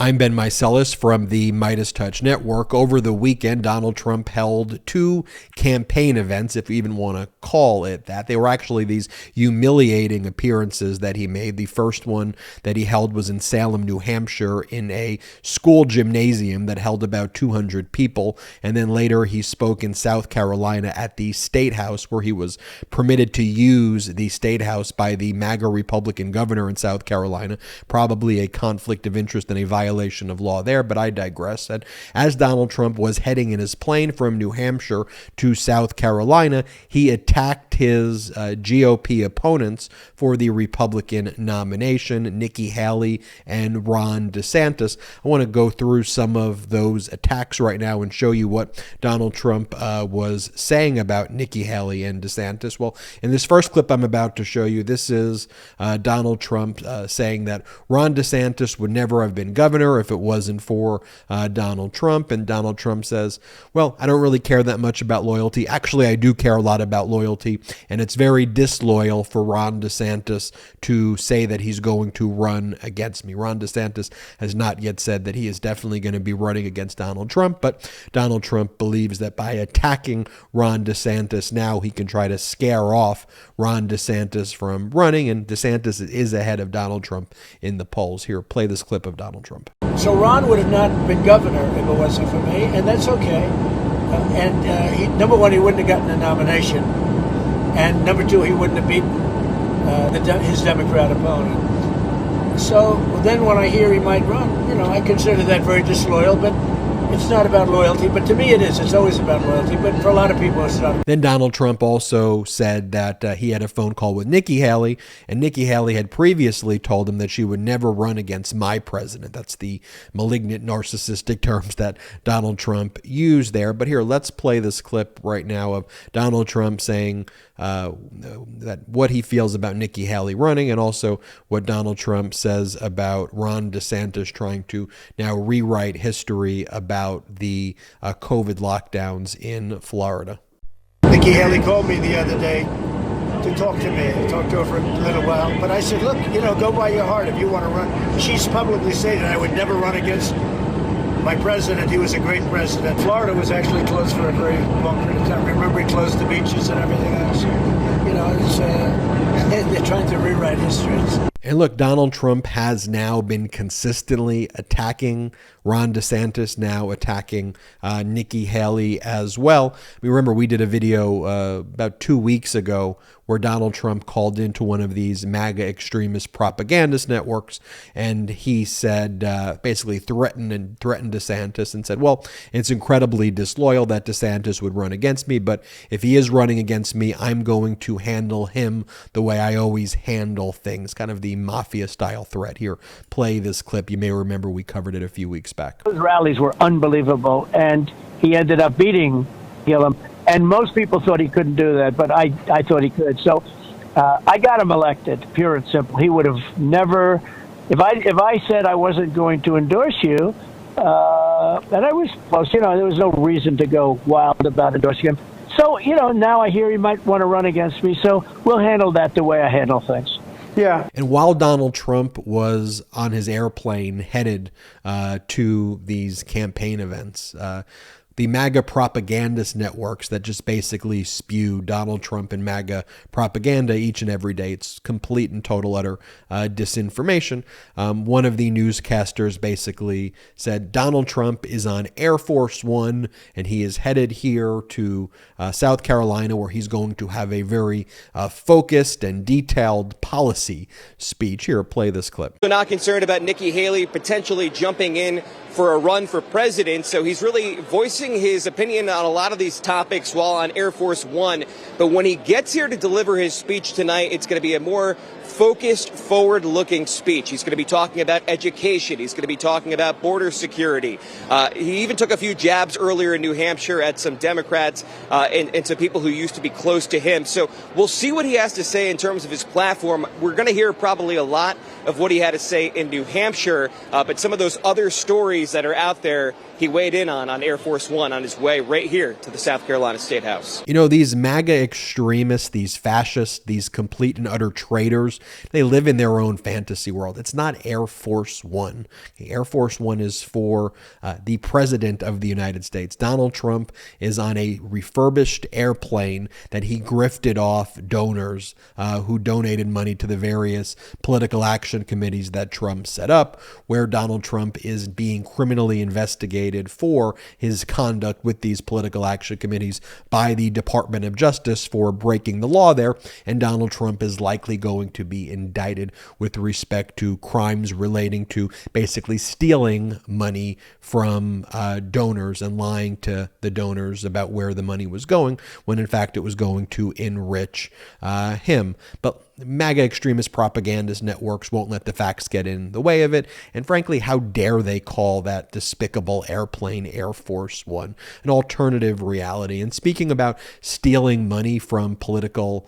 I'm Ben Meiselas from the MeidasTouch network. Over the weekend, Donald Trump held two campaign events, if you even want to call it that. They were actually these humiliating appearances that he made. The first one that he held was in Salem, New Hampshire, in a school gymnasium that held about 200 people. And then later he spoke in South Carolina at the State House, where he was permitted to use the State House by the MAGA Republican governor in South Carolina, probably a conflict of interest and a violation of law there, but I digress. And as Donald Trump was heading in his plane from New Hampshire to South Carolina, he attacked his GOP opponents for the Republican nomination, Nikki Haley and Ron DeSantis. I want to go through some of those attacks right now and show you what Donald Trump was saying about Nikki Haley and DeSantis. Well, in this first clip I'm about to show you, this is Donald Trump saying that Ron DeSantis would never have been governor if it wasn't for Donald Trump. And Donald Trump says, well, I don't really care that much about loyalty. Actually, I do care a lot about loyalty, and it's very disloyal for Ron DeSantis to say that he's going to run against me. Ron DeSantis has not yet said that he is definitely going to be running against Donald Trump, but Donald Trump believes that by attacking Ron DeSantis now, he can try to scare off Ron DeSantis from running, and DeSantis is ahead of Donald Trump in the polls. Here, play this clip of Donald Trump. So Ron would have not been governor if it wasn't for me, and that's okay. Number one, he wouldn't have gotten a nomination, and number two, he wouldn't have beaten his Democrat opponent. So then when I hear he might run, I consider that very disloyal, but it's not about loyalty, but to me it is. It's always about loyalty, but for a lot of people it's not. Then Donald Trump also said that he had a phone call with Nikki Haley, and Nikki Haley had previously told him that she would never run against my president. That's the malignant, narcissistic terms that Donald Trump used there. But here, let's play this clip right now of Donald Trump saying that what he feels about Nikki Haley running, and also what Donald Trump says about Ron DeSantis trying to now rewrite history about the COVID lockdowns in Florida. Nikki Haley called me the other day to talk to me. I talked to her for a little while, but I said, look, go by your heart if you want to run. She's publicly stated I would never run against my president. He was a great president. Florida was actually closed for a very long period of time. Remember, he closed the beaches and everything else. They're trying to rewrite history. And look, Donald Trump has now been consistently attacking Ron DeSantis, now attacking Nikki Haley as well. Remember, we did a video about 2 weeks ago where Donald Trump called into one of these MAGA extremist propagandist networks, and he said, basically threatened DeSantis and said, well, it's incredibly disloyal that DeSantis would run against me, but if he is running against me, I'm going to handle him the way I always handle things, kind of the mafia-style threat. Here, play this clip. You may remember we covered it a few weeks back. Those rallies were unbelievable, and he ended up beating Gillum. And most people thought he couldn't do that, but I thought he could. So I got him elected, pure and simple. He would have never, if I said I wasn't going to endorse you, and I was close, there was no reason to go wild about endorsing him. So, now I hear he might want to run against me, so we'll handle that the way I handle things. Yeah. And while Donald Trump was on his airplane headed to these campaign events, the MAGA propagandist networks that just basically spew Donald Trump and MAGA propaganda each and every day. It's complete and total utter disinformation. One of the newscasters basically said Donald Trump is on Air Force One and he is headed here to South Carolina, where he's going to have a very focused and detailed policy speech. Here, play this clip. We're not concerned about Nikki Haley potentially jumping in for a run for president, so he's really voicing his opinion on a lot of these topics while on Air Force One. But when he gets here to deliver his speech tonight, it's going to be a more focused, forward-looking speech. He's going to be talking about education. He's going to be talking about border security. He even took a few jabs earlier in New Hampshire at some Democrats and some people who used to be close to him. So we'll see what he has to say in terms of his platform. We're going to hear probably a lot of what he had to say in New Hampshire, but some of those other stories that are out there, he weighed in on Air Force One on his way right here to the South Carolina State House. These MAGA extremists, these fascists, these complete and utter traitors They live in their own fantasy world. It's not Air Force One. Air Force One is for the president of the United States. Donald Trump is on a refurbished airplane that he grifted off donors who donated money to the various political action committees that Trump set up, where Donald Trump is being criminally investigated for his conduct with these political action committees by the Department of Justice for breaking the law there. And Donald Trump is likely going to be indicted with respect to crimes relating to basically stealing money from donors and lying to the donors about where the money was going, when in fact it was going to enrich him. But MAGA extremist propagandist networks won't let the facts get in the way of it. And frankly, how dare they call that despicable airplane Air Force One, an alternative reality? And speaking about stealing money from political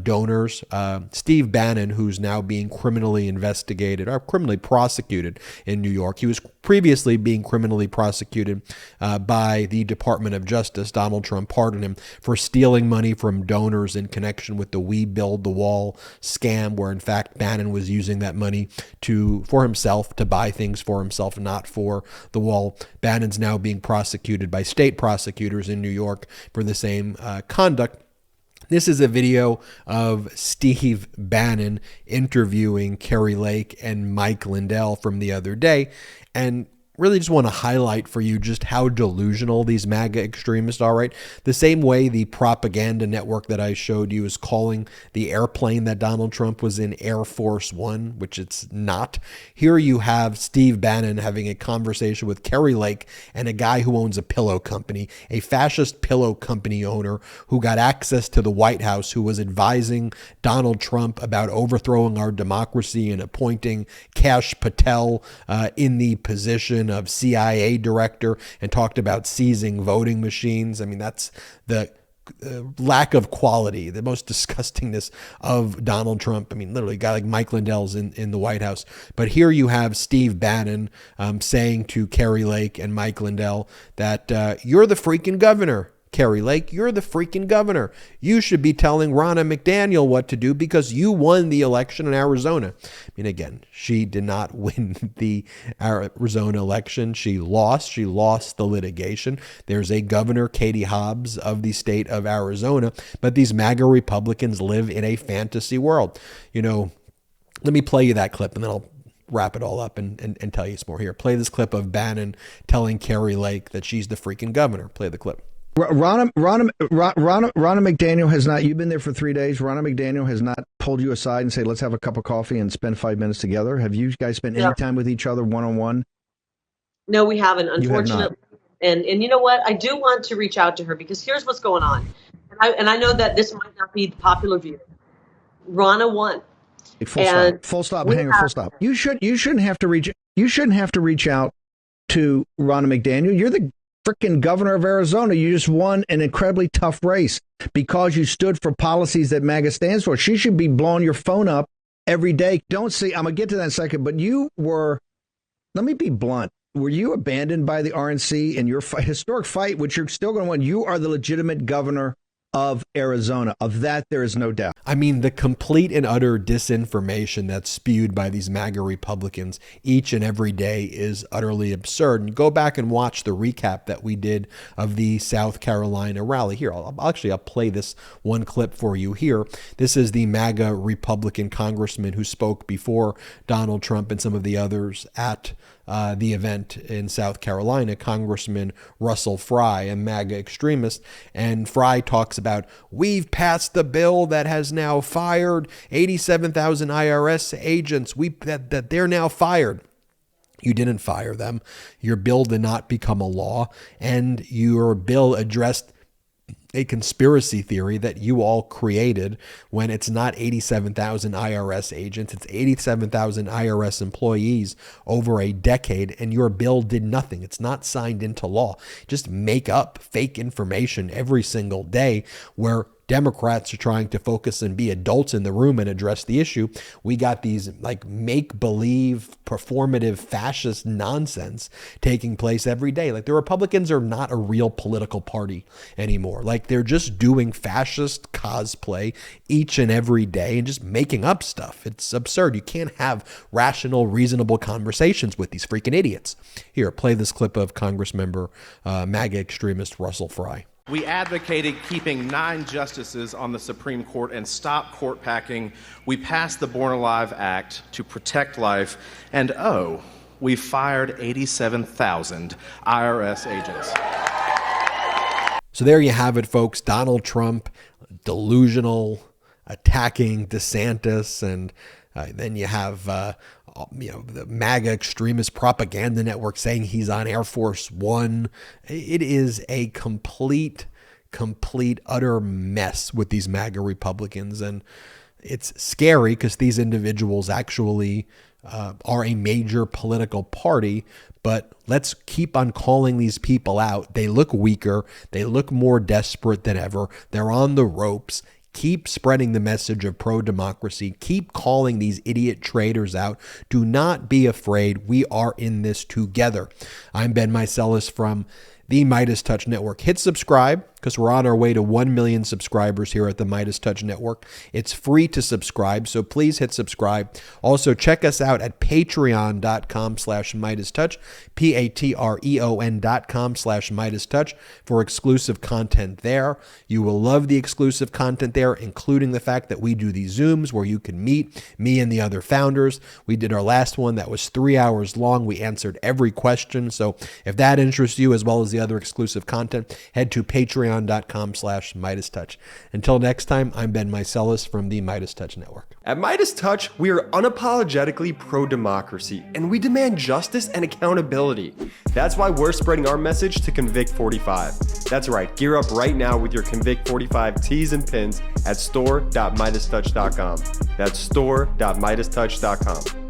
donors, Steve Bannon, who's now being criminally investigated or criminally prosecuted in New York, he was previously being criminally prosecuted by the Department of Justice. Donald Trump pardoned him for stealing money from donors in connection with the We Build the Wall scam, where in fact Bannon was using that money for himself, to buy things for himself, not for the wall. Bannon's now being prosecuted by state prosecutors in New York for the same conduct. This is a video of Steve Bannon interviewing Kari Lake and Mike Lindell from the other day, and really just want to highlight for you just how delusional these MAGA extremists are, right? The same way the propaganda network that I showed you is calling the airplane that Donald Trump was in Air Force One, which it's not. Here you have Steve Bannon having a conversation with Kari Lake and a guy who owns a pillow company, a fascist pillow company owner who got access to the White House, who was advising Donald Trump about overthrowing our democracy and appointing Kash Patel in the position of CIA director, and talked about seizing voting machines. I mean, that's the lack of quality, the most disgustingness of Donald Trump. I mean, literally, a guy like Mike Lindell's in the White House. But here you have Steve Bannon saying to Kari Lake and Mike Lindell that you're the freaking governor. Kari Lake, you're the freaking governor. You should be telling Ronna McDaniel what to do because you won the election in Arizona. I mean, again, she did not win the Arizona election. She lost. She lost the litigation. There's a governor, Katie Hobbs, of the state of Arizona, but these MAGA Republicans live in a fantasy world. You know, let me play you that clip and then I'll wrap it all up and tell you some more here. Play this clip of Bannon telling Kari Lake that she's the freaking governor. Play the clip. Ronna McDaniel has not, you've been there for 3 days. Ronna McDaniel has not pulled you aside and say, let's have a cup of coffee and spend 5 minutes together. Have you guys spent any time with each other one-on-one? No, we haven't, unfortunately. And you know what? I do want to reach out to her because here's what's going on. And I know that this might not be the popular view. Ronna won. Full stop. Hang on, full stop. You shouldn't have to reach out to Ronna McDaniel. You're the freaking governor of Arizona. You just won an incredibly tough race because you stood for policies that MAGA stands for. She should be blowing your phone up every day. I'm going to get to that in a second, but let me be blunt. Were you abandoned by the RNC in your historic fight, which you're still going to win? You are the legitimate governor of Arizona. Of that, there is no doubt. I mean, the complete and utter disinformation that's spewed by these MAGA Republicans each and every day is utterly absurd. And go back and watch the recap that we did of the South Carolina rally. Here, I'll play this one clip for you here. This is the MAGA Republican congressman who spoke before Donald Trump and some of the others at the event in South Carolina, Congressman Russell Fry, a MAGA extremist. And Fry talks about, we've passed the bill that has now fired 87,000 IRS agents, that they're now fired. You didn't fire them. Your bill did not become a law, and your bill addressed a conspiracy theory that you all created when it's not 87,000 IRS agents, it's 87,000 IRS employees over a decade, and your bill did nothing. It's not signed into law. Just make up fake information every single day where Democrats are trying to focus and be adults in the room and address the issue, we got these like make-believe, performative, fascist nonsense taking place every day. Like the Republicans are not a real political party anymore. Like they're just doing fascist cosplay each and every day and just making up stuff. It's absurd. You can't have rational, reasonable conversations with these freaking idiots. Here, play this clip of Congressmember MAGA extremist Russell Fry. We advocated keeping 9 justices on the Supreme Court and stop court packing. We passed the Born Alive Act to protect life. And we fired 87,000 IRS agents. So there you have it, folks. Donald Trump, delusional, attacking DeSantis, and then you have the MAGA extremist propaganda network saying he's on Air Force One. It is a complete, utter mess with these MAGA Republicans. And it's scary because these individuals actually are a major political party. But let's keep on calling these people out. They look weaker. They look more desperate than ever. They're on the ropes. Keep spreading the message of pro-democracy. Keep calling these idiot traitors out. Do not be afraid. We are in this together. I'm Ben Meiselas from the MeidasTouch Network. Hit subscribe because we're on our way to 1 million subscribers here at the MeidasTouch Network. It's free to subscribe, so please hit subscribe. Also, check us out at patreon.com/MeidasTouch, patreon.com/MeidasTouch for exclusive content there. You will love the exclusive content there, including the fact that we do these Zooms where you can meet me and the other founders. We did our last one that was 3 hours long. We answered every question. So if that interests you, as well as the other exclusive content, head to patreon.com/MeidasTouch. Until next time, I'm Ben Meiselas from the MeidasTouch Network. At MeidasTouch, we are unapologetically pro-democracy, and we demand justice and accountability. That's why we're spreading our message to Convict 45. That's right, gear up right now with your Convict 45 tees and pins at store.MeidasTouch.com. That's store.MeidasTouch.com.